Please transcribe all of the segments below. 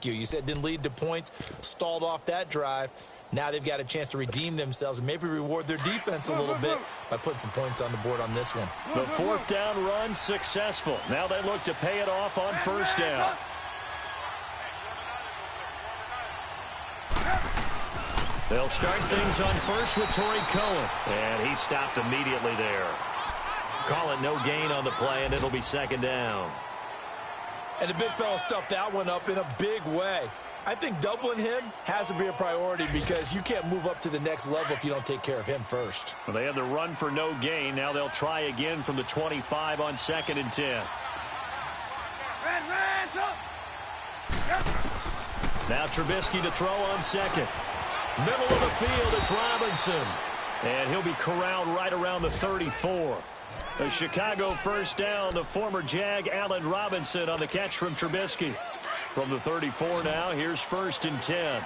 thank you. You said didn't lead to points, stalled off that drive. Now they've got a chance to redeem themselves and maybe reward their defense a little bit by putting some points on the board on this one. The fourth down run successful. Now they look to pay it off on first down. They'll start things on first with Torrey Cohen. And he stopped immediately there. Call it no gain on the play, and it'll be second down. And the big fella stuffed that one up in a big way. I think doubling him has to be a priority because you can't move up to the next level if you don't take care of him first. Well, they have the run for no gain. Now they'll try again from the 25 on 2nd and 10. Now Trubisky to throw on second. Middle of the field, it's Robinson. And he'll be corralled right around the 34. A Chicago first down, the former Jag Allen Robinson on the catch from Trubisky. From the 34 now, here's 1st and 10.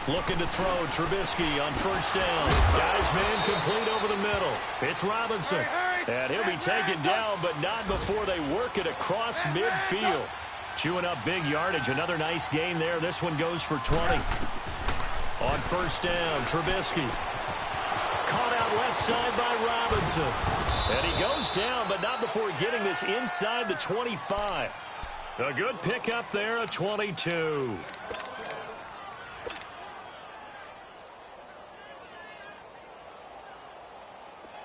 Looking to throw, Trubisky on first down. Guys, man, complete over the middle. It's Robinson. And he'll be taken down, but not before they work it across midfield. Chewing up big yardage. Another nice gain there. This one goes for 20. On first down, Trubisky. Caught out left side by Robinson. And he goes down, but not before getting this inside the 25. A good pickup there, a 22.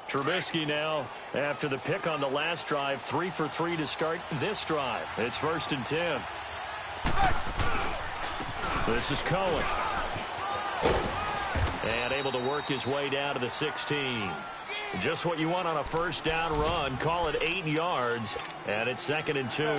Trubisky now, after the pick on the last drive, 3 for 3 to start this drive. It's 1st and 10. This is Cohen. And able to work his way down to the 16. Just what you want on a first down run. Call it 8 yards. And it's 2nd and 2.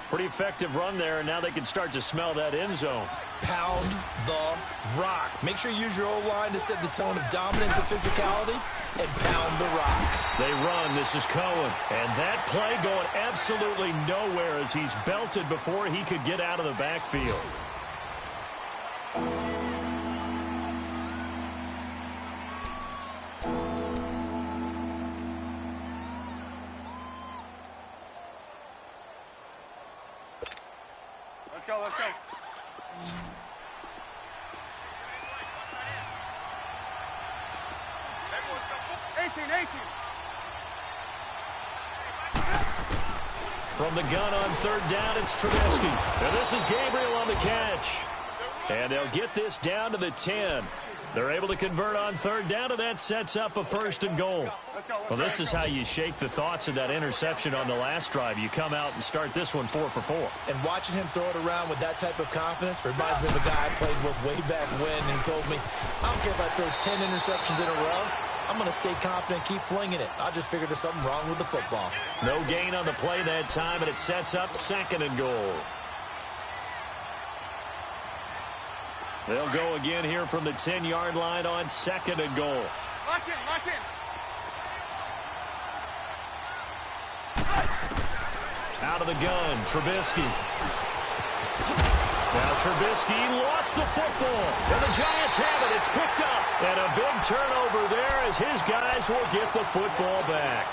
Pretty effective run there, and now they can start to smell that end zone. Pound the rock. Make sure you use your O-line to set the tone of dominance and physicality, and pound the rock. They run. This is Cohen. And that play going absolutely nowhere as he's belted before he could get out of the backfield. Let's go. 18. From the gun on third down, it's Trubisky. And this is Gabriel on the catch. And they'll get this down to the 10. They're able to convert on third down, and that sets up a 1st and goal. Well, this is how you shake the thoughts of that interception on the last drive. You come out and start this one 4 for 4. And watching him throw it around with that type of confidence reminds me of a guy I played with way back when, and he told me, I don't care if I throw 10 interceptions in a row. I'm going to stay confident, keep flinging it. I just figured there's something wrong with the football. No gain on the play that time, and it sets up 2nd and goal. They'll go again here from the 10-yard line on 2nd and goal. Lock in. Out of the gun, Trubisky. Now Trubisky lost the football. And the Giants have it. It's picked up. And a big turnover there as his guys will get the football back.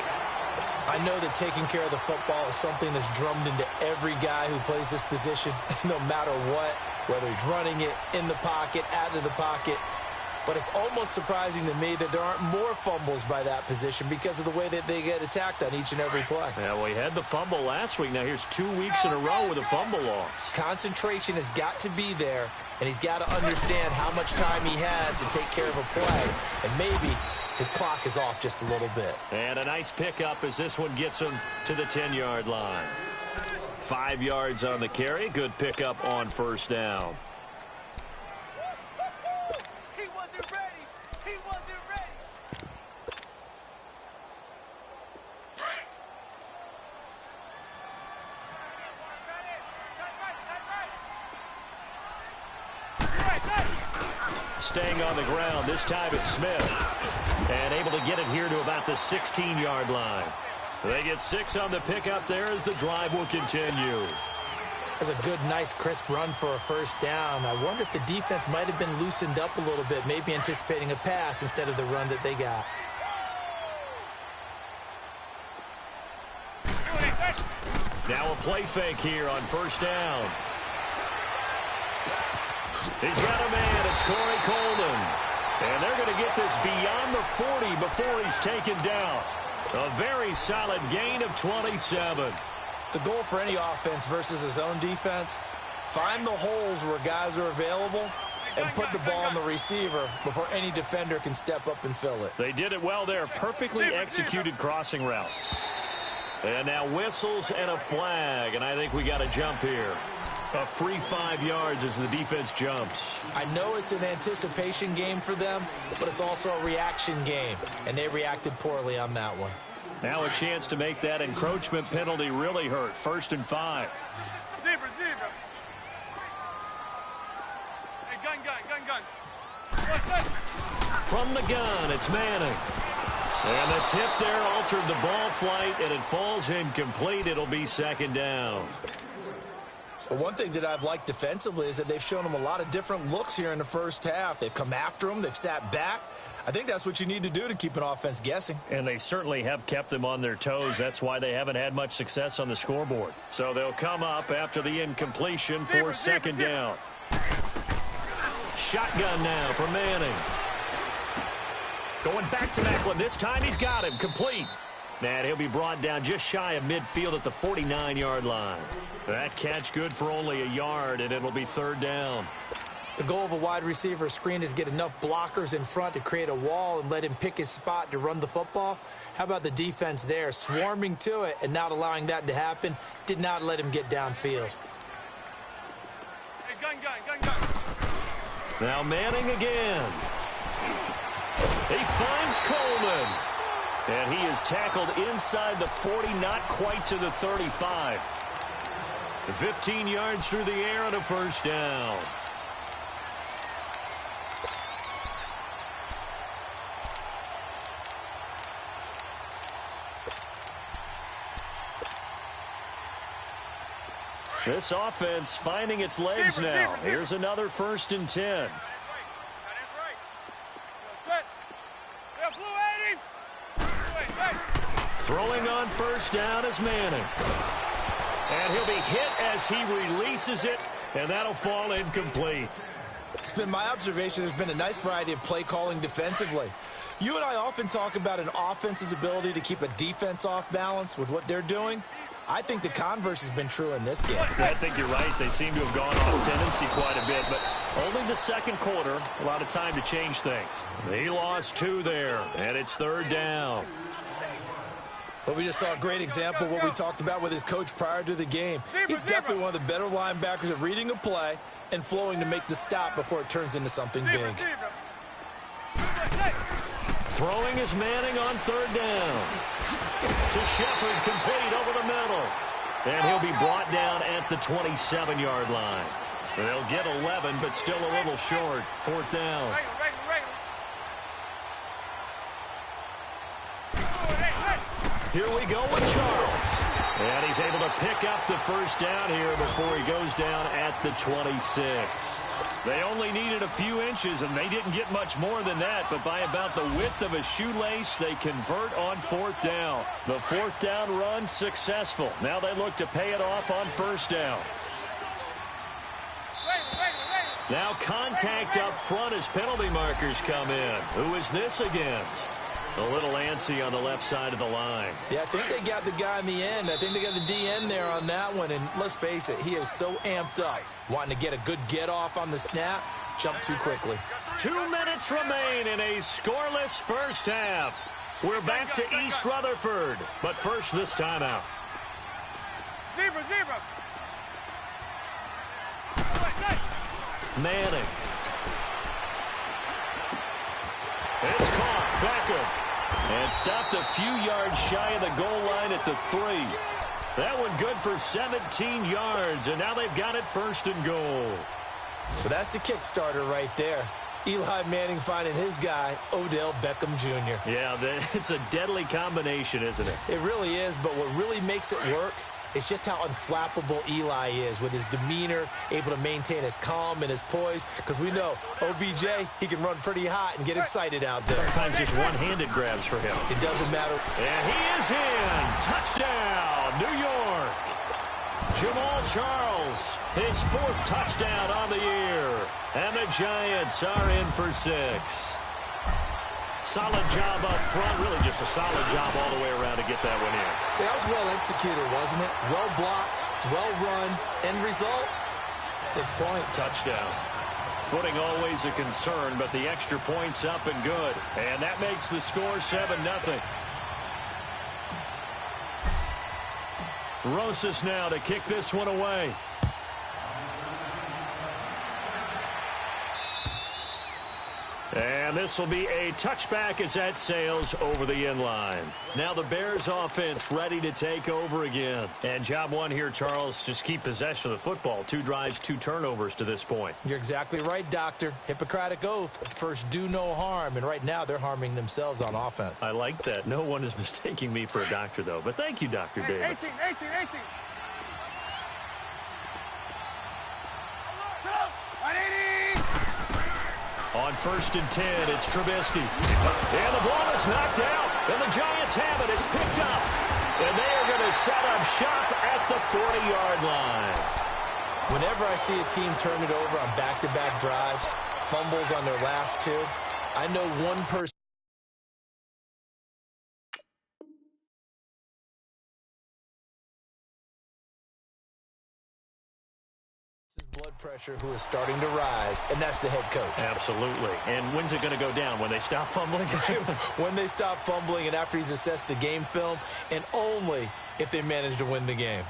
I know that taking care of the football is something that's drummed into every guy who plays this position, no matter what, whether he's running it, in the pocket, out of the pocket. But it's almost surprising to me that there aren't more fumbles by that position because of the way that they get attacked on each and every play. Yeah, well, he had the fumble last week. Now here's 2 weeks in a row with a fumble loss. Concentration has got to be there, and he's got to understand how much time he has to take care of a play. And maybe his clock is off just a little bit. And a nice pickup as this one gets him to the 10-yard line. 5 yards on the carry. Good pickup on first down. Staying on the ground. This time it's Smith. And able to get it here to about the 16-yard line. They get 6 on the pickup there as the drive will continue. That's a good, nice, crisp run for a first down. I wonder if the defense might have been loosened up a little bit, maybe anticipating a pass instead of the run that they got. Now a play fake here on first down. He's got a man. It's Corey Coleman. And they're going to get this beyond the 40 before he's taken down. A very solid gain of 27. The goal for any offense versus his own defense, find the holes where guys are available and put the ball on the receiver before any defender can step up and fill it. They did it well there. Perfectly executed crossing route. And now whistles and a flag, and I think we got a jump here. A free 5 yards as the defense jumps. I know it's an anticipation game for them, but it's also a reaction game, and they reacted poorly on that one. Now a chance to make that encroachment penalty really hurt. 1st and 5. Zebra. Hey, gun. From the gun, it's Manning. And the tip there altered the ball flight, and it falls incomplete. It'll be 2nd down. But one thing that I've liked defensively is that they've shown them a lot of different looks here in the first half. They've come after them. They've sat back. I think that's what you need to do to keep an offense guessing. And they certainly have kept them on their toes. That's why they haven't had much success on the scoreboard. So they'll come up after the incompletion for 2nd down. Shotgun now for Manning. Going back to that one. This time he's got him. Complete. And he'll be brought down just shy of midfield at the 49-yard line. That catch good for only a yard, and it'll be 3rd down. The goal of a wide receiver screen is get enough blockers in front to create a wall and let him pick his spot to run the football. How about the defense there, swarming to it and not allowing that to happen? Did not let him get downfield. Hey, gun. Now Manning again. He finds Coleman. And he is tackled inside the 40, not quite to the 35. 15 yards through the air and a 1st down. This offense finding its legs now. Here's another 1st and 10. Throwing on 1st down is Manning. And he'll be hit as he releases it, and that'll fall incomplete. It's been my observation there's been a nice variety of play calling defensively. You and I often talk about an offense's ability to keep a defense off balance with what they're doing. I think the converse has been true in this game. I think you're right. They seem to have gone off tendency quite a bit, but only the 2nd quarter, a lot of time to change things. He lost 2 there, and it's 3rd down. But we just saw a great example of what we talked about with his coach prior to the game. He's definitely one of the better linebackers at reading a play and flowing to make the stop before it turns into something big. Throwing is Manning on 3rd down. To Shepard, complete over the middle. And he'll be brought down at the 27-yard line. They'll get 11, but still a little short. 4th down. Here we go with Charles. And he's able to pick up the 1st down here before he goes down at the 26. They only needed a few inches, and they didn't get much more than that. But by about the width of a shoelace, they convert on 4th down. The 4th down run successful. Now they look to pay it off on 1st down. Now contact up front as penalty markers come in. Who is this against? A little antsy on the left side of the line. Yeah, I think they got the guy in the end. I think they got the DN there on that one. And let's face it, he is so amped up, wanting to get a good get off on the snap, jump too quickly. 2 minutes remain in a scoreless 1st half. We're back to East Rutherford, but first this timeout. Zebra. Manning. It's caught. Beckham. And stopped a few yards shy of the goal line at the 3. That one good for 17 yards, and now they've got it 1st and goal. So that's the kick starter right there. Eli Manning finding his guy, Odell Beckham Jr. Yeah, it's a deadly combination, isn't it? It really is, but what really makes it work is just how unflappable Eli is with his demeanor, able to maintain his calm and his poise, because we know OBJ, he can run pretty hot and get excited out there. Sometimes just one-handed grabs for him. It doesn't matter. And he is is in. Touchdown, New York. Jamal Charles, his 4th touchdown on the year. And the Giants are in for 6. Solid job up front. Really just a solid job all the way around to get that one in. That was well executed, wasn't it? Well blocked, well run. End result, 6 points. Touchdown. Footing always a concern, but the extra point's up and good. And that makes the score 7-0. Rosas now to kick this one away. And this will be a touchback as that sails over the inline. Now the Bears offense ready to take over again. And job one here, Charles, just keep possession of the football. 2 drives, 2 turnovers to this point. You're exactly right, Doctor. Hippocratic oath. First, do no harm. And right now, they're harming themselves on offense. I like that. No one is mistaking me for a doctor, though. But thank you, Dr. Davis. 18. On 1st and 10, it's Trubisky. And the ball is knocked out. And the Giants have it. It's picked up. And they are going to set up shop at the 40-yard line. Whenever I see a team turn it over on back-to-back drives, fumbles on their last 2, I know one person blood pressure who is starting to rise, and that's the head coach. Absolutely. And when's it going to go down? When they stop fumbling? When they stop fumbling and after he's assessed the game film, and only if they manage to win the game.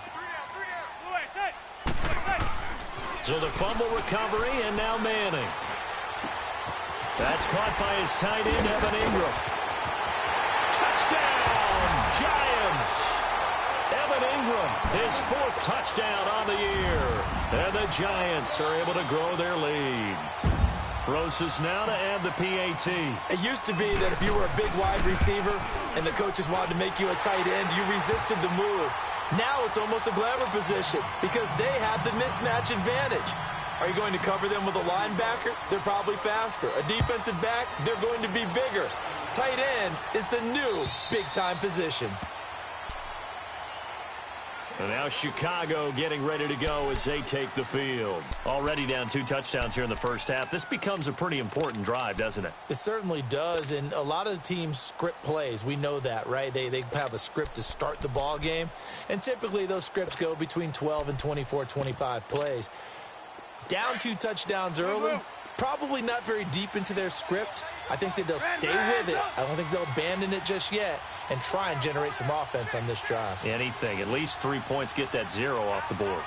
So the fumble recovery, and now Manning. That's caught by his tight end, Evan Ingram. Touchdown, Giants! Evan Ingram, his 4th touchdown on the year. And the Giants are able to grow their lead. Rosas now to add the PAT. It used to be that if you were a big wide receiver and the coaches wanted to make you a tight end, you resisted the move. Now it's almost a glamour position because they have the mismatch advantage. Are you going to cover them with a linebacker? They're probably faster. A defensive back? They're going to be bigger. Tight end is the new big-time position. And now Chicago getting ready to go as they take the field. Already down 2 touchdowns here in the first half. This becomes a pretty important drive, doesn't it? It certainly does, and a lot of the teams script plays. We know that, right? They have a script to start the ball game, and typically those scripts go between 12 and 24, 25 plays. Down 2 touchdowns early, probably not very deep into their script. I think that they'll stay with it. I don't think they'll abandon it just yet and try and generate some offense on this drive. Anything. At least 3 points, get that 0 off the board.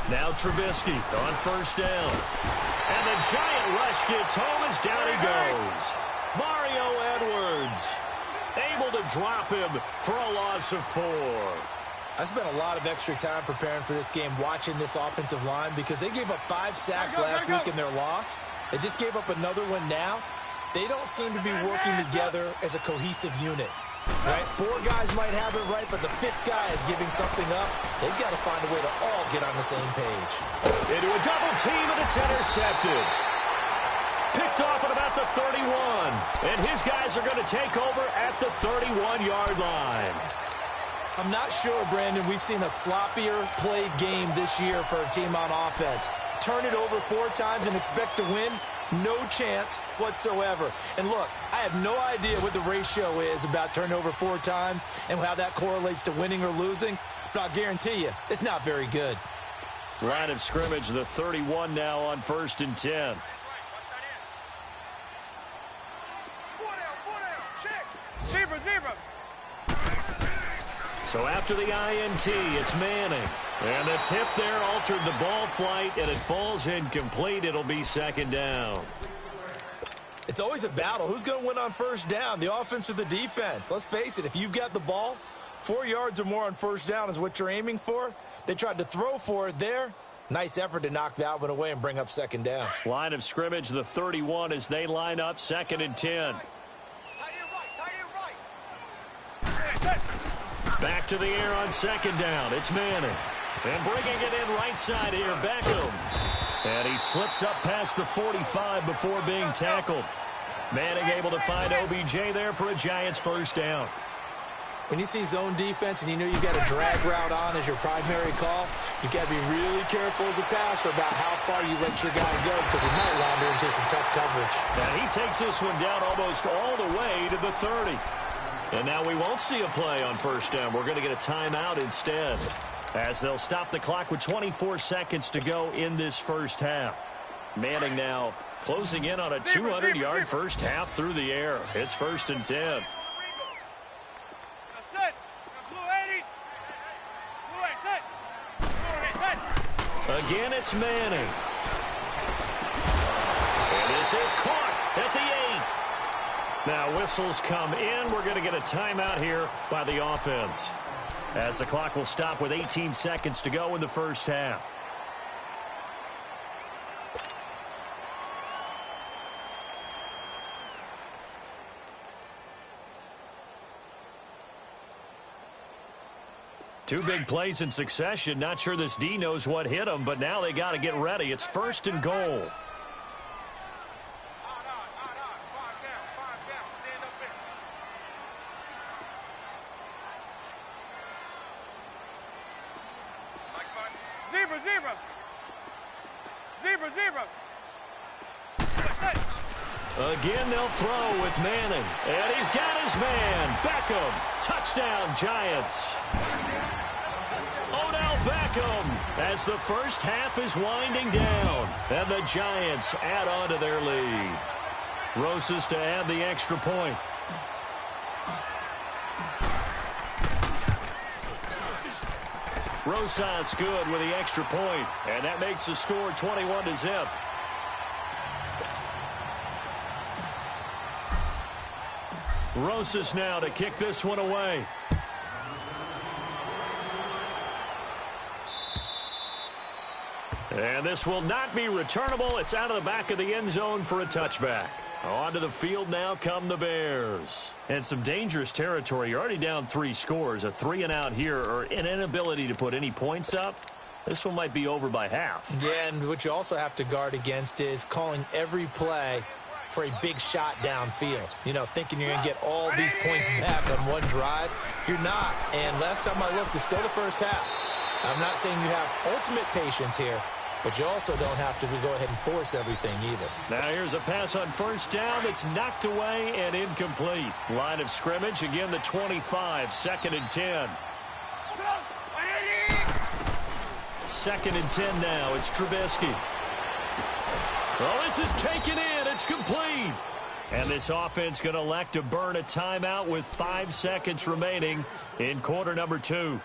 Now Trubisky on 1st down. And the giant rush gets home as down he goes. Mario Edwards able to drop him for a loss of 4. I spent a lot of extra time preparing for this game watching this offensive line because they gave up 5 sacks last week in their loss. They just gave up another one now. They don't seem to be working together as a cohesive unit. Right? 4 guys might have it right, but the 5th guy is giving something up. They've got to find a way to all get on the same page. Into a double team, and it's intercepted. Picked off at about the 31. And his guys are going to take over at the 31-yard line. I'm not sure, Brandon, we've seen a sloppier played game this year for a team on offense. Turn it over 4 times and expect to win? No chance whatsoever. And look, I have no idea what the ratio is about turnover 4 times and how that correlates to winning or losing, but I'll guarantee you, it's not very good. Line of scrimmage, the 31 now on 1st and 10. Zebra. So after the INT, it's Manning. And the tip there altered the ball flight, and it falls incomplete. It'll be 2nd down. It's always a battle. Who's going to win on 1st down, the offense or the defense? Let's face it, if you've got the ball, 4 yards or more on 1st down is what you're aiming for. They tried to throw for it there. Nice effort to knock that one away and bring up 2nd down. Line of scrimmage, the 31 as they line up 2nd and 10. Back to the air on 2nd down. It's Manning. And bringing it in right side here, Beckham. And he slips up past the 45 before being tackled. Manning able to find OBJ there for a Giants first down. When you see zone defense and you know you've got a drag route on as your primary call, you've got to be really careful as a passer about how far you let your guy go because he might wander into some tough coverage. And he takes this one down almost all the way to the 30. And now we won't see a play on first down. We're going to get a timeout instead as they'll stop the clock with 24 seconds to go in this first half. Manning now closing in on a 200-yard first half through the air. It's 1st and 10. Again, it's Manning. And this is caught at the 8. Now whistles come in. We're going to get a timeout here by the offense as the clock will stop with 18 seconds to go in the first half. Two big plays in succession. Not sure this D knows what hit him, but now they got to get ready. It's 1st and goal. Zebra, zebra. Zebra, zebra. Again, they'll throw with Manning. And he's got his man. Beckham. Touchdown, Giants. Odell Beckham as the first half is winding down. And the Giants add on to their lead. Rosas to add the extra point. Rosas good with the extra point. And that makes the score 21-0. Rosas now to kick this one away. And this will not be returnable. It's out of the back of the end zone for a touchback. Onto the field now come the Bears. And some dangerous territory. You're already down 3 scores. A 3-and-out here or an inability to put any points up. This one might be over by half. Yeah, and what you also have to guard against is calling every play for a big shot downfield. You know, thinking you're going to get all these points back on one drive. You're not. And last time I looked, it's still the first half. I'm not saying you have ultimate patience here, but you also don't have to go ahead and force everything either. Now here's a pass on first down that's knocked away and incomplete. Line of scrimmage, again the 25, 2nd and 10. 2nd and 10 now. It's Trubisky. Oh, this is taken in. It's complete. And this offense going to elect to burn a timeout with 5 seconds remaining in quarter number 2.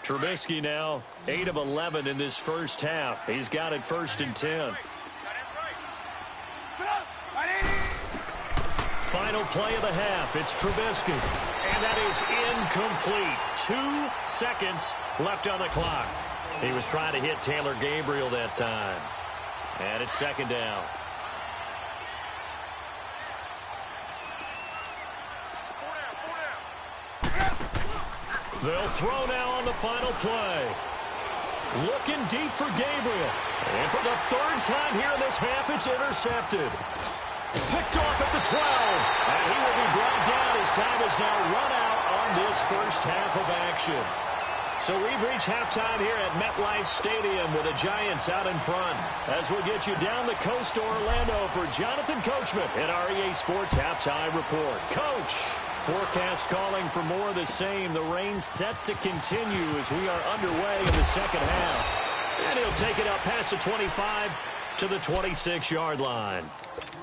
Trubisky now 8 of 11 in this first half. He's got it 1st and 10. Final play of the half. It's Trubisky. And that is incomplete. 2 seconds left on the clock. He was trying to hit Taylor Gabriel that time. And it's 2nd down. They'll throw now on the final play. Looking deep for Gabriel. And for the 3rd time here in this half, it's intercepted. Picked off at the 12. And he will be brought down. His time is now run out on this first half of action. So we've reached halftime here at MetLife Stadium with the Giants out in front. As we'll get you down the coast to Orlando for Jonathan Coachman at REA Sports Halftime Report. Coach, forecast calling for more of the same. The rain set to continue as we are underway in the second half. And he'll take it up past the 25 to the 26-yard line.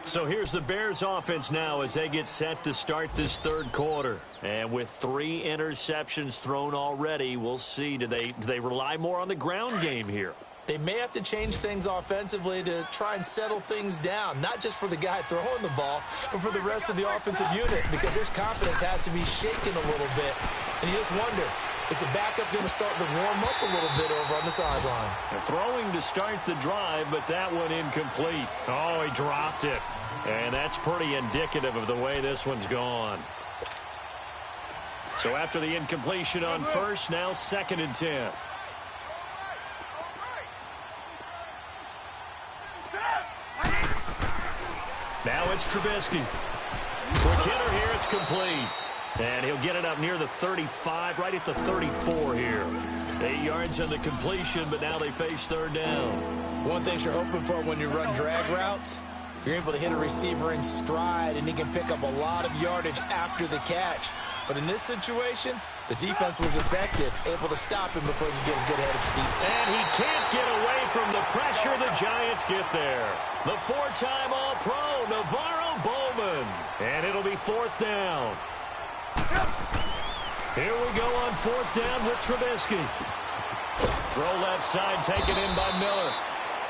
So here's the Bears offense now as they get set to start this 3rd quarter. And with 3 interceptions thrown already, we'll see. Do they rely more on the ground game here? They may have to change things offensively to try and settle things down, not just for the guy throwing the ball, but for the rest of the offensive unit, because his confidence has to be shaken a little bit. And you just wonder, is the backup going to start to warm up a little bit over on the sideline? Throwing to start the drive, but that one incomplete. Oh, he dropped it. And that's pretty indicative of the way this one's gone. So after the incompletion on first, now 2nd and 10. it's Trubisky. Quick hitter here, it's complete. And he'll get it up near the 35, right at the 34 here. 8 yards on the completion, but now they face third down. One thing you're hoping for when you run drag routes, you're able to hit a receiver in stride, and he can pick up a lot of yardage after the catch. But in this situation, the defense was effective, able to stop him before he could get a good head of steam. And he can't get away from the pressure. The Giants get there. The 4-time All-Pro, Navarro Bowman. And it'll be fourth down. Here we go on fourth down with Trubisky. Throw left side, taken in by Miller.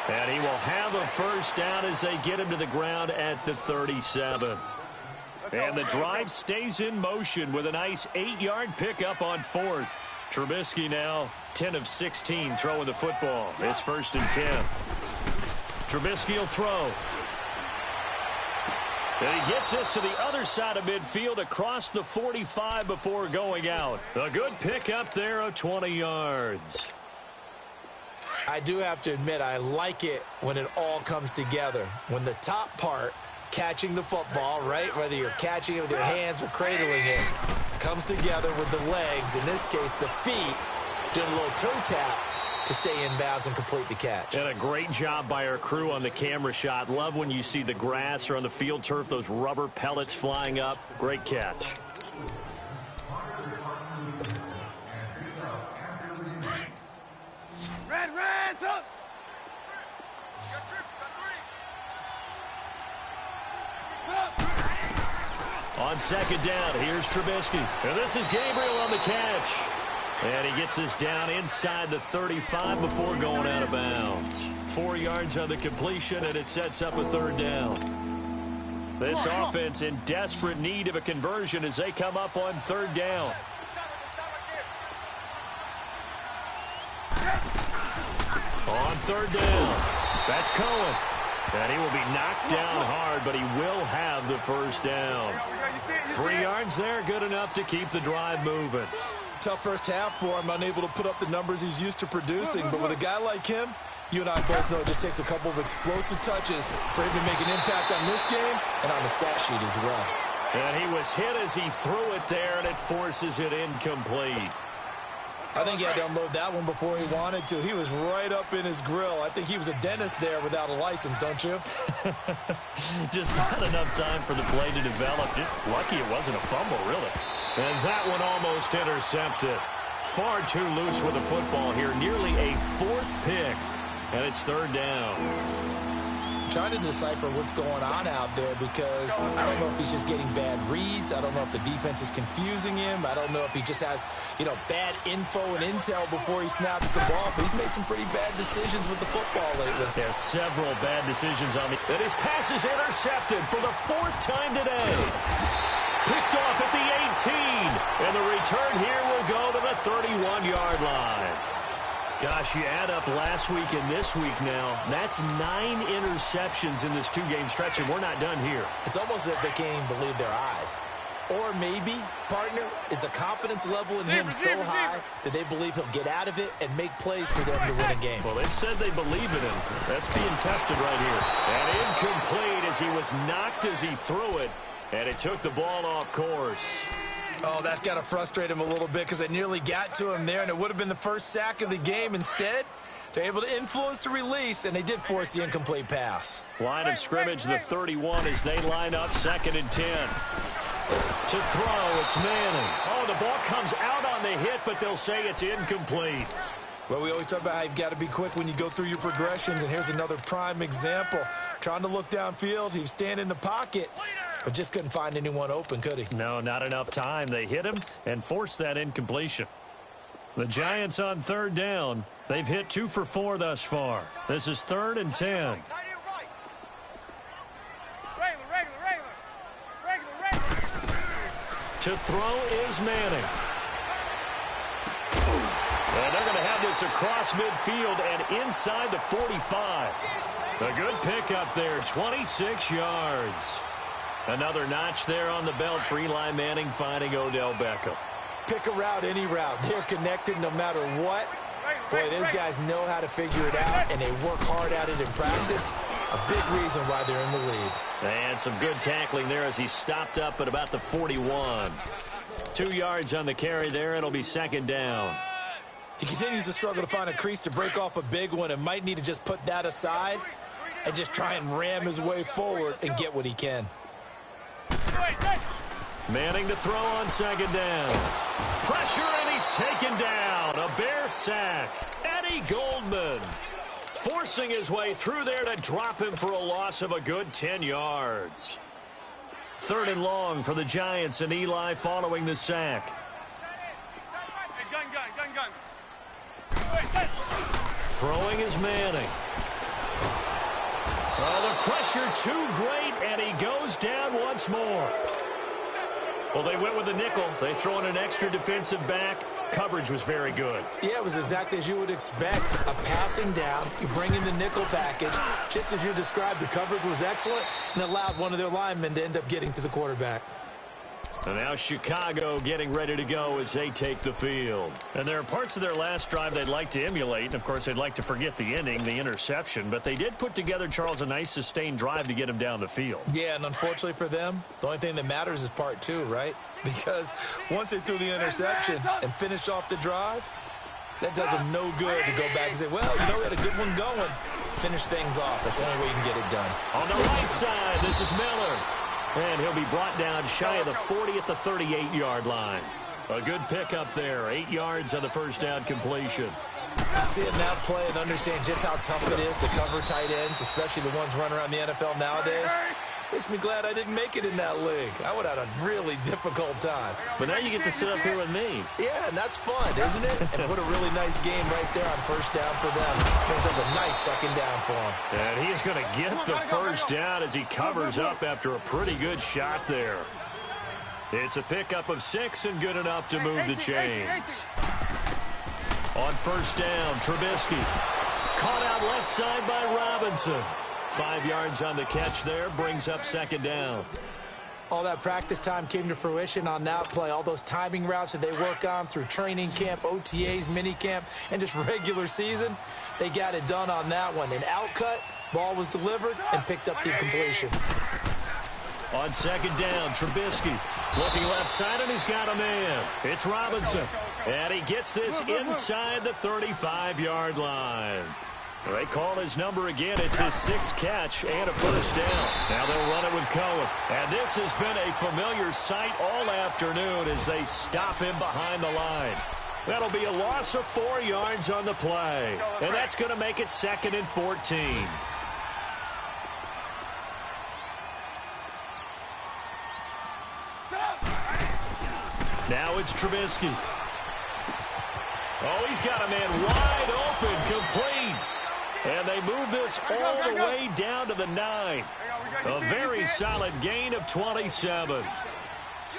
And he will have a first down as they get him to the ground at the 37. And the drive stays in motion with a nice 8-yard pickup on fourth. Trubisky now 10 of 16 throwing the football. It's first and 10. Trubisky will throw. And he gets this to the other side of midfield across the 45 before going out. A good pickup there of 20 yards. I do have to admit, I like it when it all comes together. When the top part, catching the football, right, whether you're catching it with your hands or cradling it, comes together with the legs, in this case the feet, doing a little toe tap to stay in bounds and complete the catch. And a great job by our crew on the camera shot. Love when you see the grass or on the field turf, those rubber pellets flying up. Great catch. Red, up! On second down, here's Trubisky. And this is Gabriel on the catch. And he gets this down inside the 35 before going out of bounds. 4 yards on the completion, and it sets up a third down. This offense in desperate need of a conversion as they come up on third down. On third down, that's Cohen. And he will be knocked down hard, but he will have the first down. 3 yards there, good enough to keep the drive moving. Tough first half for him, unable to put up the numbers he's used to producing. But with a guy like him, you and I both know it just takes a couple of explosive touches for him to make an impact on this game and on the stat sheet as well. And he was hit as he threw it there, and it forces it incomplete. I think he had to unload that one before he wanted to. He was right up in his grill. I think he was a dentist there without a license, don't you? Just not enough time for the play to develop. Lucky it wasn't a fumble, really. And that one almost intercepted. Far too loose with the football here. Nearly a fourth pick. And it's third down. I'm trying to decipher what's going on out there because I don't know if he's just getting bad reads. I don't know if the defense is confusing him. I don't know if he just has, bad info and intel before he snaps the ball. But he's made some pretty bad decisions with the football lately. There's several bad decisions on the... And his pass is intercepted for the fourth time today. Picked off at the 18. And the return here will go to the 31-yard line. Gosh, you add up last week and this week now. That's 9 interceptions in this 2-game stretch, and we're not done here. It's almost as if they can't even believe their eyes. Or maybe, partner, is the confidence level in him so high that they believe he'll get out of it and make plays for them to win a game. Well, they've said they believe in him. That's being tested right here. And incomplete as he was knocked as he threw it, and it took the ball off course. Oh, that's got to frustrate him a little bit because it nearly got to him there, and it would have been the first sack of the game. Instead, they're able to influence the release, and they did force the incomplete pass. Line of scrimmage, the 31 as they line up, second and 10. To throw, it's Manning. Oh, the ball comes out on the hit, but they'll say it's incomplete. Well, we always talk about how you've got to be quick when you go through your progressions, and here's another prime example. Trying to look downfield, he was standing in the pocket, but just couldn't find anyone open, could he? No, not enough time. They hit him and forced that incompletion. The Giants on third down. They've hit 2 for 4 thus far. This is third and 10. To throw is Manning. And they're going to have this across midfield and inside the 45. A good pickup there, 26 yards. Another notch there on the belt for Eli Manning finding Odell Beckham. Pick a route, any route. They're connected no matter what. Boy, those guys know how to figure it out, and they work hard at it in practice. A big reason why they're in the lead. And some good tackling there as he stopped up at about the 41. 2 yards on the carry there. It'll be second down. He continues to struggle to find a crease to break off a big one and might need to just put that aside and just try and ram his way forward and get what he can. Manning to throw on second down. Pressure, and he's taken down. A Bear sack. Eddie Goldman forcing his way through there to drop him for a loss of a good 10 yards. 3rd and long for the Giants, and Eli following the sack. Throwing is Manning. Oh, the pressure too great, and he goes down once more. Well, they went with the nickel. They throw in an extra defensive back. Coverage was very good. Yeah, it was exactly as you would expect. A passing down. You bring in the nickel package. Just as you described, the coverage was excellent and allowed one of their linemen to end up getting to the quarterback. And now Chicago getting ready to go as they take the field. And there are parts of their last drive they'd like to emulate. And, of course, they'd like to forget the ending, the interception. But they did put together, Charles, a nice sustained drive to get him down the field. Yeah, and unfortunately for them, the only thing that matters is part 2, right? Because once they threw the interception and finished off the drive, that does them no good to go back and say, well, you know, we had a good one going. Finish things off. That's the only way you can get it done. On the right side, this is Miller. And he'll be brought down shy of the 40 at the 38-yard line. A good pickup there. 8 yards on the first down completion. See it now play and understand just how tough it is to cover tight ends, especially the ones running around the NFL nowadays. Makes me glad I didn't make it in that league. I would have had a really difficult time. But now you get to sit up here with me. Yeah, and that's fun, isn't it? And what a really nice game right there on first down for them. Brings up a nice second down for him. And he's going to get the first down as he covers up after a pretty good shot there. It's a pickup of 6 and good enough to move the chains. On first down, Trubisky. Caught out left side by Robinson. 5 yards on the catch there, brings up second down. All that practice time came to fruition on that play. All those timing routes that they work on through training camp, OTAs, minicamp, and just regular season, they got it done on that one. An outcut, ball was delivered, and picked up the completion. On second down, Trubisky looking left side, and he's got a man. It's Robinson, and he gets this inside the 35-yard line. They call his number again. It's his 6th catch and a first down. Now they'll run it with Cohen. And this has been a familiar sight all afternoon as they stop him behind the line. That'll be a loss of 4 yards on the play. And that's going to make it 2nd and 14. Now it's Trubisky. Oh, he's got a man wide open, complete. And they move this all the way down to the 9. A very solid gain of 27.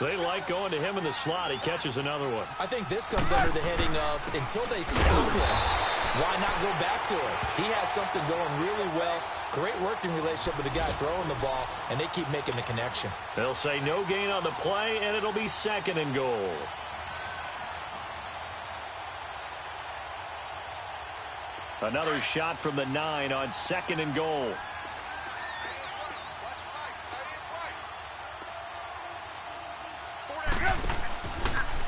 They like going to him in the slot. He catches another one. I think this comes under the heading of until they stop him, why not go back to him? He has something going really well. Great working relationship with the guy throwing the ball, and they keep making the connection. They'll say no gain on the play, and it'll be 2nd and goal. Another shot from the 9 on 2nd and goal.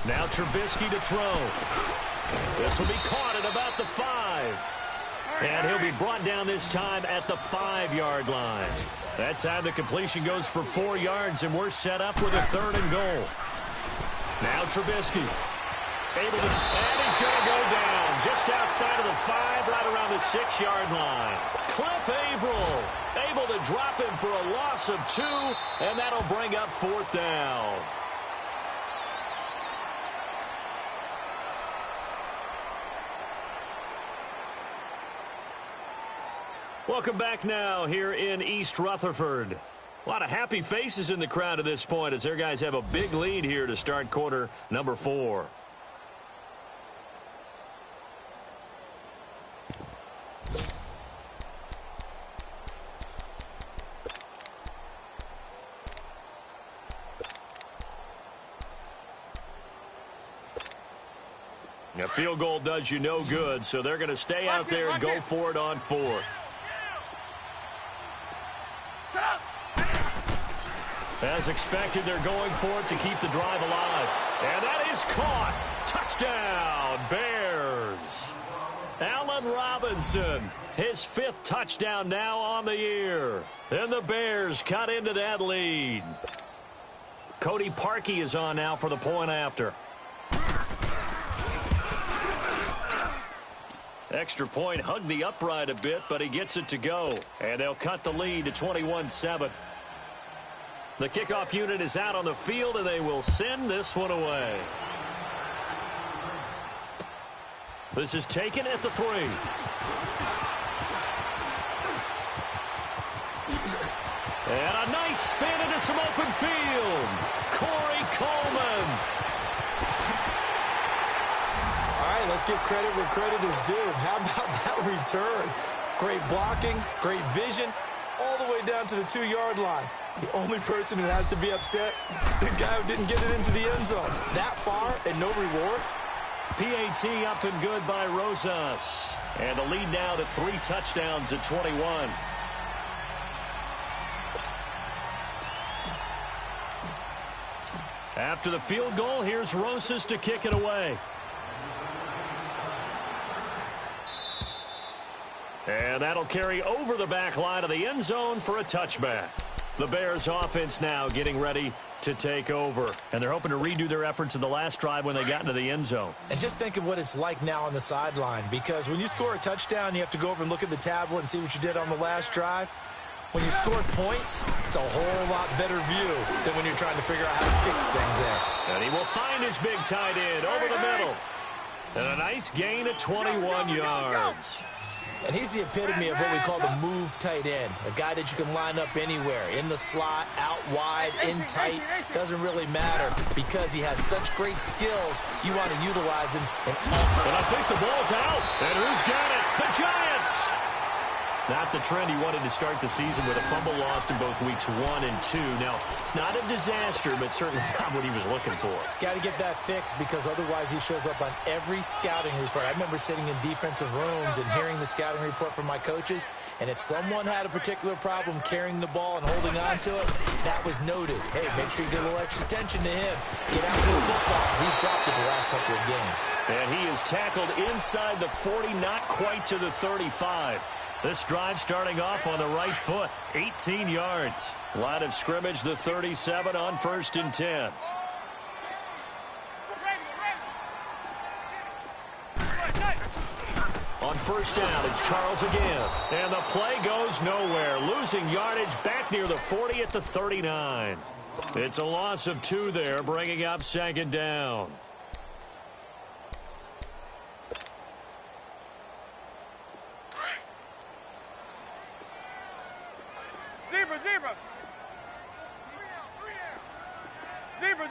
Now Trubisky to throw. This will be caught at about the 5. And he'll be brought down this time at the 5-yard line. That time the completion goes for 4 yards, and we're set up with a 3rd and goal. Now Trubisky. And he's going to go down just outside of the 5, right around the 6-yard line. Cliff Averill able to drop him for a loss of 2, and that'll bring up 4th down. Welcome back now here in East Rutherford. A lot of happy faces in the crowd at this point as their guys have a big lead here to start quarter number 4. A field goal does you no good, so they're going to stay out there and go for it on 4th. As expected, they're going for it to keep the drive alive. And that is caught. Touchdown, Bears. Allen Robinson, his 5th touchdown now on the year. And the Bears cut into that lead. Cody Parkey is on now for the point after. Extra point hugged the upright a bit, but he gets it to go. And they'll cut the lead to 21-7. The kickoff unit is out on the field, and they will send this one away. This is taken at the 3. And a nice spin into some open field. Corey Coleman. All right, let's give credit where credit is due. How about that return? Great blocking, great vision, all the way down to the 2-yard line. The only person who has to be upset, the guy who didn't get it into the end zone. That far and no reward. PAT up and good by Rosas. And the lead now to 3 touchdowns at 21. After the field goal, here's Rosas to kick it away. And that'll carry over the back line of the end zone for a touchback. The Bears offense now getting ready to take over. And they're hoping to redo their efforts in the last drive when they got into the end zone. And just think of what it's like now on the sideline, because when you score a touchdown, you have to go over and look at the tablet and see what you did on the last drive. When you scored points, it's a whole lot better view than when you're trying to figure out how to fix things there. And he will find his big tight end over the middle. And a nice gain of 21 yards. And he's the epitome of what we call the move tight end, a guy that you can line up anywhere, in the slot, out wide, in tight, doesn't really matter, because he has such great skills, you want to utilize him. And I think the ball's out. And who's got it? The Giants! Not the trend he wanted to start the season with a fumble lost in both weeks 1 and 2. Now, it's not a disaster, but certainly not what he was looking for. Got to get that fixed, because otherwise he shows up on every scouting report. I remember sitting in defensive rooms and hearing the scouting report from my coaches, and if someone had a particular problem carrying the ball and holding on to it, that was noted. Hey, make sure you get a little extra attention to him. Get after the football. He's dropped it the last couple of games. And he is tackled inside the 40, not quite to the 35. This drive starting off on the right foot, 18 yards. Line of scrimmage, the 37 on 1st and 10. On 1st down, it's Charles again. And the play goes nowhere. Losing yardage back near the 40 at the 39. It's a loss of 2 there, bringing up 2nd down.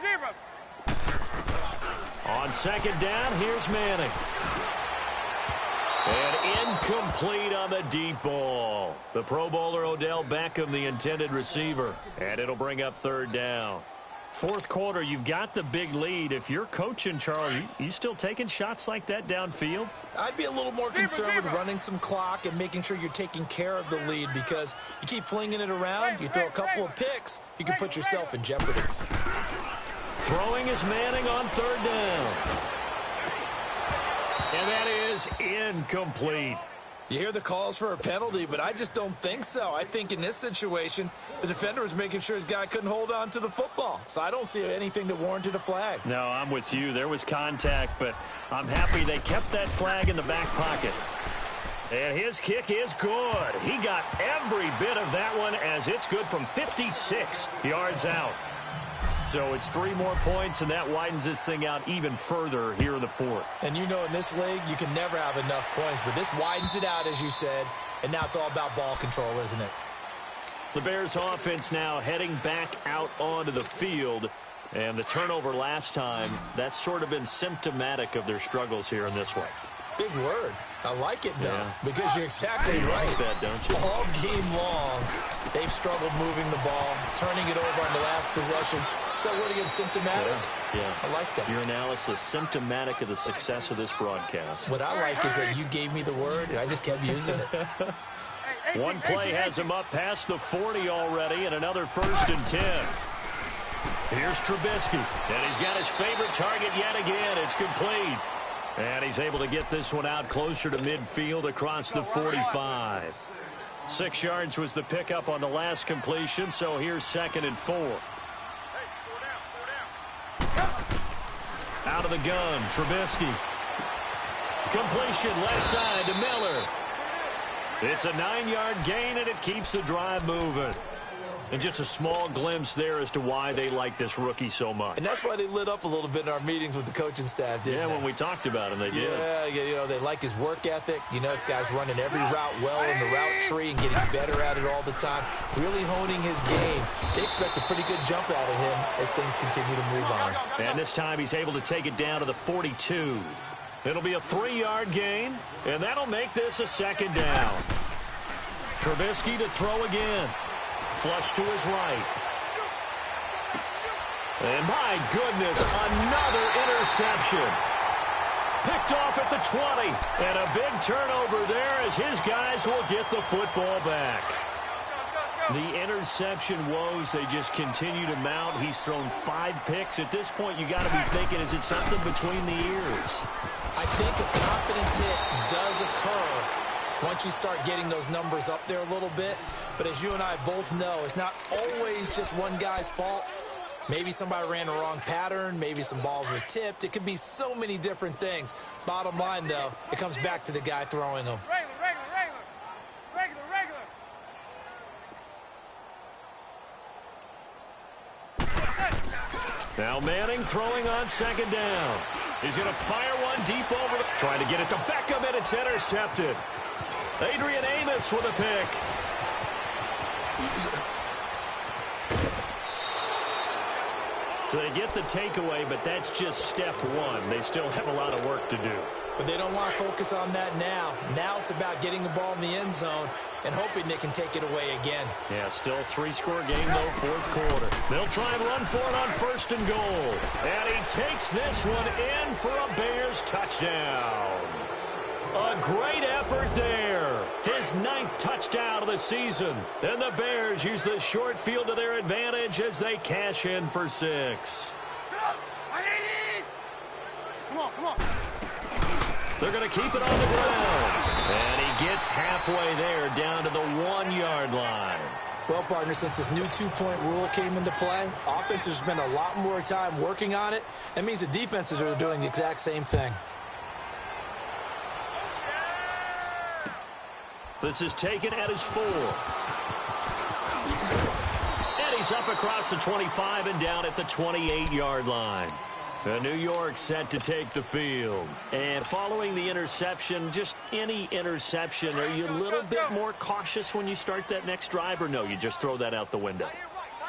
Zebra. On 2nd down, here's Manning. And incomplete on the deep ball. The Pro Bowler Odell Beckham, the intended receiver. And it'll bring up 3rd down. 4th quarter, you've got the big lead. If you're coaching, Charles, you still taking shots like that downfield? I'd be a little more concerned with running some clock and making sure you're taking care of the lead, because you keep flinging it around, you throw a couple of picks, you can put yourself in jeopardy. Throwing is Manning on 3rd down. And that is incomplete. You hear the calls for a penalty, but I just don't think so. I think in this situation, the defender was making sure his guy couldn't hold on to the football. So I don't see anything that warranted a flag. No, I'm with you. There was contact, but I'm happy they kept that flag in the back pocket. And his kick is good. He got every bit of that one, as it's good from 56 yards out. So it's 3 more points, and that widens this thing out even further here in the 4th. And you know, in this league, you can never have enough points, but this widens it out, as you said, and now it's all about ball control, isn't it? The Bears offense now heading back out onto the field, and the turnover last time, that's sort of been symptomatic of their struggles here in this one. Big word. I like it, though, yeah, because you're exactly right. Like that, don't you? All game long, they've struggled moving the ball, turning it over on the last possession. Is that word again, symptomatic? Yeah. I like that. Your analysis, symptomatic of the success of this broadcast. What I like is that you gave me the word, and I just kept using it. One play has him up past the 40 already, and another 1st and 10. Here's Trubisky, and he's got his favorite target yet again. It's complete. And he's able to get this one out closer to midfield across the 45. 6 yards was the pickup on the last completion, so here's 2nd and 4. Out of the gun, Trubisky. Completion left side to Miller. It's a 9-yard gain, and it keeps the drive moving. And just a small glimpse there as to why they like this rookie so much. And that's why they lit up a little bit in our meetings with the coaching staff, didn't they? When we talked about him, they did. Yeah, they like his work ethic. This guy's running every route well in the route tree and getting better at it all the time, really honing his game. They expect a pretty good jump out of him as things continue to move on. And this time he's able to take it down to the 42. It'll be a 3-yard gain, and that'll make this a 2nd down. Trubisky to throw again. Flush to his right. And my goodness, another interception. Picked off at the 20. And a big turnover there as his guys will get the football back. The interception woes, they just continue to mount. He's thrown 5 picks. At this point, you got to be thinking, is it something between the ears? I think a confidence hit does occur once you start getting those numbers up there a little bit. But as you and I both know, it's not always just one guy's fault. Maybe somebody ran the wrong pattern. Maybe some balls were tipped. It could be so many different things. Bottom line, though, it comes back to the guy throwing them. Now Manning throwing on 2nd down. He's going to fire one deep over. Trying to get it to Beckham, and it's intercepted. Adrian Amos with a pick. So they get the takeaway, but that's just step 1. They still have a lot of work to do. But they don't want to focus on that now. Now it's about getting the ball in the end zone and hoping they can take it away again. Yeah, still 3-score game, though, 4th quarter. They'll try and run for it on 1st and goal. And he takes this one in for a Bears touchdown. A great effort there. His 9th touchdown of the season. And the Bears use the short field to their advantage as they cash in for 6. Come on. They're going to keep it on the ground. And he gets halfway there down to the 1-yard line. Well, partner, since this new 2-point rule came into play, offenses spend a lot more time working on it. That means the defenses are doing the exact same thing. This is taken at his 4. And he's up across the 25 and down at the 28-yard line. New York set to take the field. And following the interception, just any interception, are you a little bit more cautious when you start that next drive, or no, you just throw that out the window?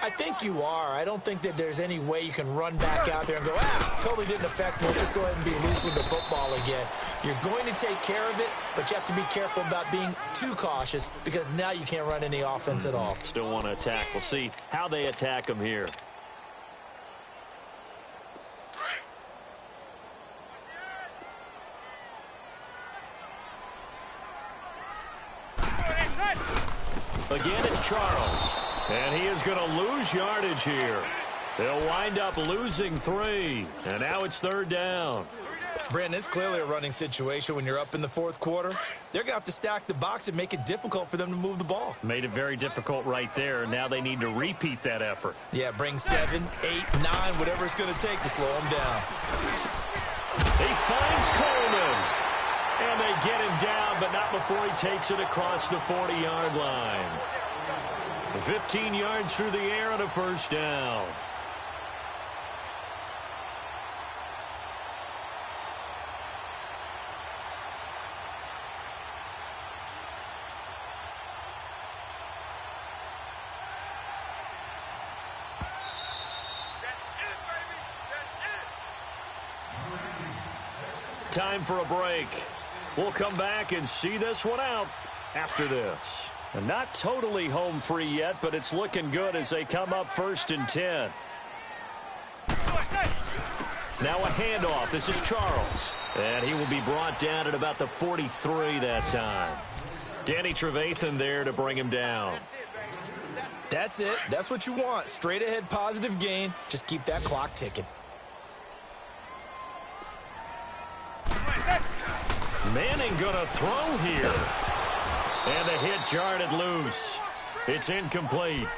I think you are. I don't think that there's any way you can run back out there and go, totally didn't affect me. Let's just go ahead and be loose with the football again. You're going to take care of it, but you have to be careful about being too cautious because now you can't run any offense at all. Still want to attack. We'll see how they attack him here. Again, it's Charles. And he is going to lose yardage here. They'll wind up losing 3. And now it's 3rd down. Brandon, it's clearly a running situation when you're up in the 4th quarter. They're going to have to stack the box and make it difficult for them to move the ball. Made it very difficult right there. Now they need to repeat that effort. Yeah, bring 7, 8, 9, whatever it's going to take to slow them down. He finds Coleman. And they get him down, but not before he takes it across the 40-yard line. 15 yards through the air and a 1st down. Time for a break. We'll come back and see this one out after this. And not totally home free yet, but it's looking good as they come up 1st and 10. Now a handoff. This is Charles. And he will be brought down at about the 43 that time. Danny Trevathan there to bring him down. That's it. That's what you want. Straight ahead, positive gain. Just keep that clock ticking. Manning gonna throw here. And the hit jarred loose. It's incomplete.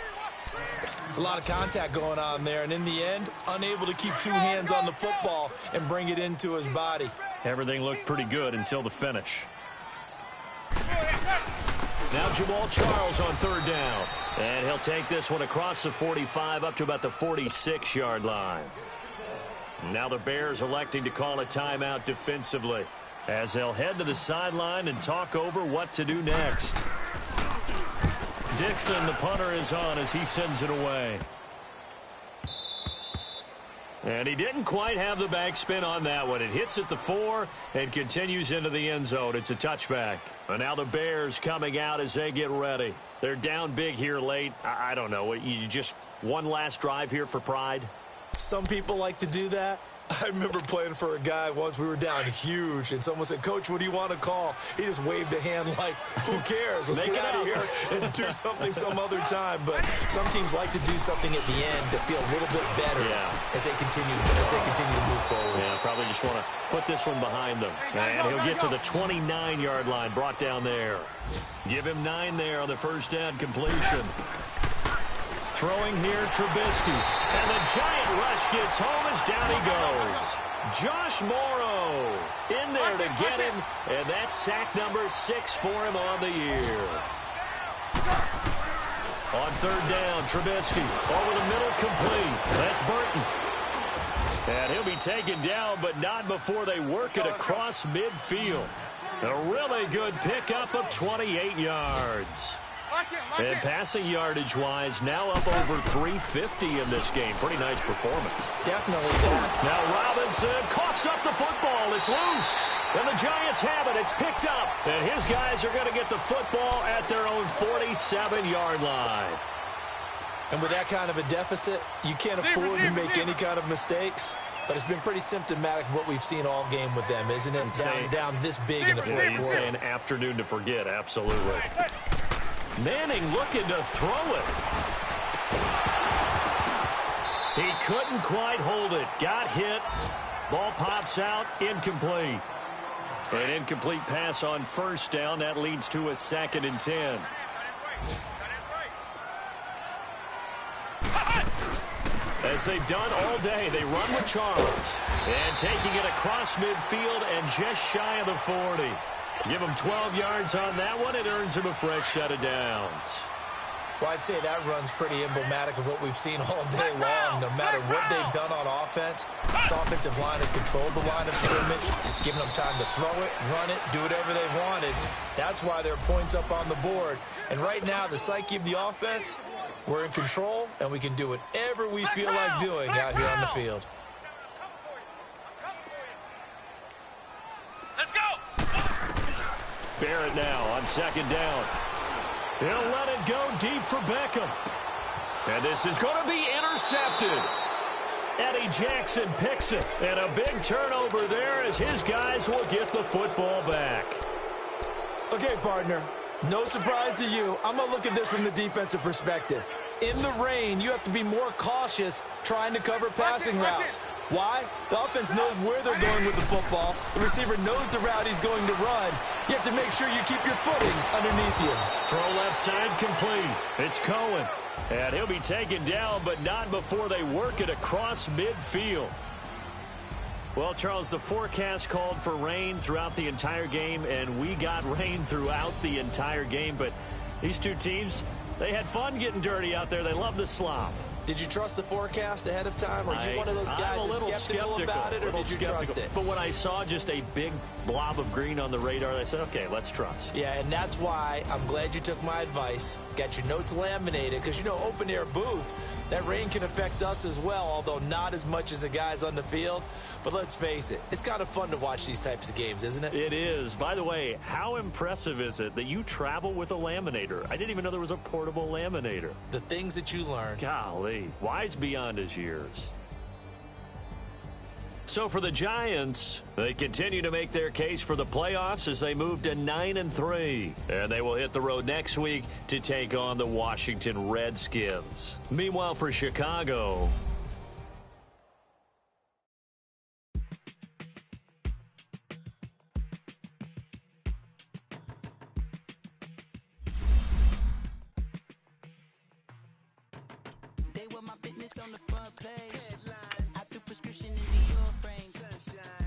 It's a lot of contact going on there, and in the end, unable to keep two hands on the football and bring it into his body. Everything looked pretty good until the finish. Now Jamal Charles on third down. And he'll take this one across the 45 up to about the 46-yard line. Now the Bears electing to call a timeout defensively as they'll head to the sideline and talk over what to do next. Dixon, the punter, is on as he sends it away. And he didn't quite have the backspin on that one. It hits at the 4 and continues into the end zone. It's a touchback. And now the Bears coming out as they get ready. They're down big here late. I don't know. You just one last drive here for pride? Some people like to do that. I remember playing for a guy once. We were down huge, and someone said, "Coach, what do you want to call?" He just waved a hand like, "Who cares? Let's get out of here and do something some other time." But some teams like to do something at the end to feel a little bit better as they continue to move forward. Yeah, probably just want to put this one behind them. And he'll get to the 29-yard line, brought down there. Give him 9 there on the first down completion. Throwing here, Trubisky. And the giant rush gets home as down he goes. Josh Morrow in there to get him. And that's sack number 6 for him on the year. On third down, Trubisky. Over the middle, complete. That's Burton. And he'll be taken down, but not before they work it across midfield. A really good pickup of 28 yards. And passing yardage-wise, now up over 350 in this game. Pretty nice performance. Definitely that. Now Robinson coughs up the football. It's loose. And the Giants have it. It's picked up. And his guys are going to get the football at their own 47-yard line. And with that kind of a deficit, you can't afford to make any kind of mistakes. But it's been pretty symptomatic of what we've seen all game with them, isn't it? Down this big in the fourth quarter. You'd say an afternoon to forget, absolutely. Manning looking to throw it. He couldn't quite hold it. Got hit. Ball pops out. Incomplete. An incomplete pass on first down. That leads to a 2nd and 10. As they've done all day, they run with Charles. And taking it across midfield and just shy of the 40. Give him 12 yards on that one. It earns him a fresh set of downs. Well, I'd say that run's pretty emblematic of what we've seen all day long. No matter what they've done on offense, this offensive line has controlled the line of scrimmage, given them time to throw it, run it, do whatever they wanted. That's why there are points up on the board. And right now, the psyche of the offense, we're in control, and we can do whatever we feel like doing out here on the field. Barrett now on second down. He'll let it go deep for Beckham. And this is going to be intercepted. Eddie Jackson picks it. And a big turnover there as his guys will get the football back. Okay, partner, no surprise to you. I'm going to look at this from the defensive perspective. In the rain, you have to be more cautious trying to cover passing routes. Why? The offense knows where they're going with the football. The receiver knows the route he's going to run. You have to make sure you keep your footing underneath you. Throw left side complete. It's Cohen. And he'll be taken down, but not before they work it across midfield. Well, Charles, the forecast called for rain throughout the entire game, and we got rain throughout the entire game. But these two teams, they had fun getting dirty out there. They love the slop. Did you trust the forecast ahead of time? Are you one of those guys that's skeptical about it, or did you trust it? But when I saw just a big blob of green on the radar, I said, okay, let's trust. Yeah, and that's why I'm glad you took my advice. Got your notes laminated, because, you know, open-air booth, that rain can affect us as well, although not as much as the guys on the field. But let's face it, it's kind of fun to watch these types of games, isn't it? It is. By the way, how impressive is it that you travel with a laminator? I didn't even know there was a portable laminator. The things that you learn. Golly, wise beyond his years. So for the Giants, they continue to make their case for the playoffs as they move to 9-3. And they will hit the road next week to take on the Washington Redskins. Meanwhile, for Chicago, They were my business on the front page. I threw prescription into your frame. Sunshine.